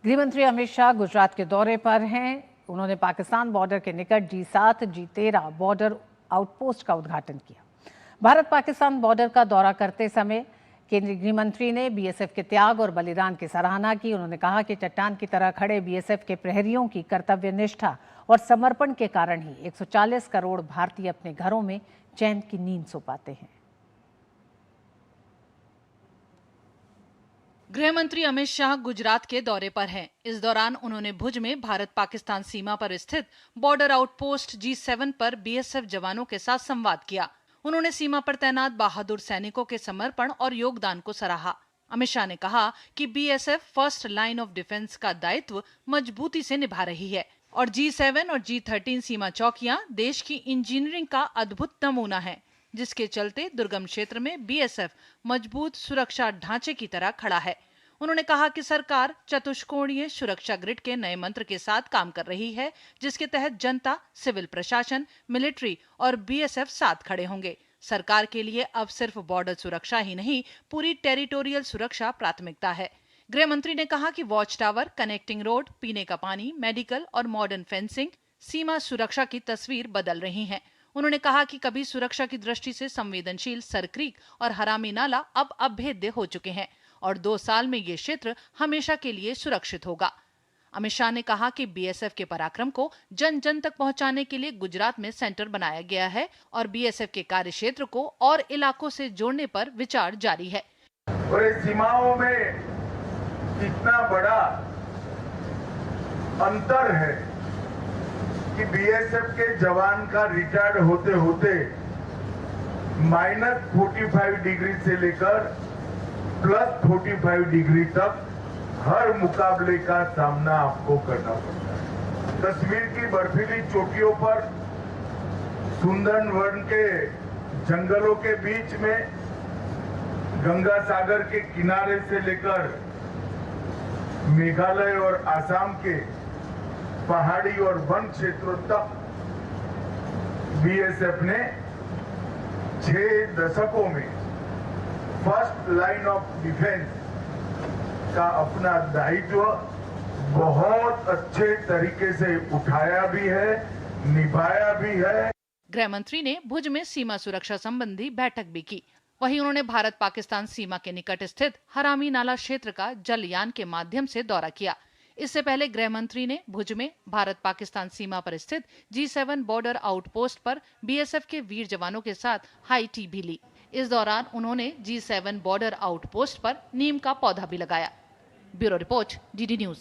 गृह मंत्री अमित शाह गुजरात के दौरे पर हैं। उन्होंने पाकिस्तान बॉर्डर के निकट G7 G13 बॉर्डर आउटपोस्ट का उद्घाटन किया। भारत पाकिस्तान बॉर्डर का दौरा करते समय केंद्रीय गृह मंत्री ने बीएसएफ के त्याग और बलिदान की सराहना की। उन्होंने कहा कि चट्टान की तरह खड़े बीएसएफ के प्रहरियों की कर्तव्य निष्ठा और समर्पण के कारण ही 140 करोड़ भारतीय अपने घरों में चैन की नींद सो पाते हैं। गृह मंत्री अमित शाह गुजरात के दौरे पर हैं। इस दौरान उन्होंने भुज में भारत पाकिस्तान सीमा पर स्थित बॉर्डर आउटपोस्ट G7 पर बीएसएफ जवानों के साथ संवाद किया। उन्होंने सीमा पर तैनात बहादुर सैनिकों के समर्पण और योगदान को सराहा। अमित शाह ने कहा कि BSF first line of defence का दायित्व मजबूती से निभा रही है और G7 और G13 सीमा चौकियां देश की इंजीनियरिंग का अद्भुत नमूना है, जिसके चलते दुर्गम क्षेत्र में बीएसएफ मजबूत सुरक्षा ढांचे की तरह खड़ा है। उन्होंने कहा कि सरकार चतुष्कोणीय सुरक्षा ग्रिड के नए मंत्र के साथ काम कर रही है, जिसके तहत जनता, सिविल प्रशासन, मिलिट्री और बीएसएफ साथ खड़े होंगे। सरकार के लिए अब सिर्फ बॉर्डर सुरक्षा ही नहीं, पूरी टेरिटोरियल सुरक्षा प्राथमिकता है। गृह मंत्री ने कहा कि वॉच टावर, कनेक्टिंग रोड, पीने का पानी, मेडिकल और मॉडर्न फेंसिंग सीमा सुरक्षा की तस्वीर बदल रही हैं। उन्होंने कहा कि कभी सुरक्षा की दृष्टि से संवेदनशील सरक्रीक और हरामी नाला अब अभेद्य हो चुके हैं और 2 साल में ये क्षेत्र हमेशा के लिए सुरक्षित होगा। अमित शाह ने कहा कि बीएसएफ के पराक्रम को जन जन तक पहुंचाने के लिए गुजरात में सेंटर बनाया गया है और बीएसएफ के कार्य क्षेत्र को और इलाकों से जोड़ने पर विचार जारी है। और सीमाओं में इतना बड़ा अंतर है कि बीएसएफ के जवान का रिटायर्ड होते होते -45 डिग्री से लेकर +45 डिग्री तक हर मुकाबले का सामना आपको करना पड़ता है। कश्मीर की बर्फीली चोटियों पर, सुंदरवन के जंगलों के बीच में, गंगा सागर के किनारे से लेकर मेघालय और आसाम के पहाड़ी और वन क्षेत्रों तक बीएसएफ ने 6 दशकों में फर्स्ट लाइन ऑफ डिफेंस का अपना दायित्व बहुत अच्छे तरीके से उठाया भी है, निभाया भी है। गृह मंत्री ने भुज में सीमा सुरक्षा संबंधी बैठक भी की। वहीं उन्होंने भारत पाकिस्तान सीमा के निकट स्थित हरामी नाला क्षेत्र का जलयान के माध्यम से दौरा किया। इससे पहले गृह मंत्री ने भुज में भारत पाकिस्तान सीमा पर स्थित G7 बॉर्डर आउटपोस्ट पर बीएसएफ के वीर जवानों के साथ हाई टी भी ली। इस दौरान उन्होंने G7 बॉर्डर आउटपोस्ट पर नीम का पौधा भी लगाया। Bureau report, DD news.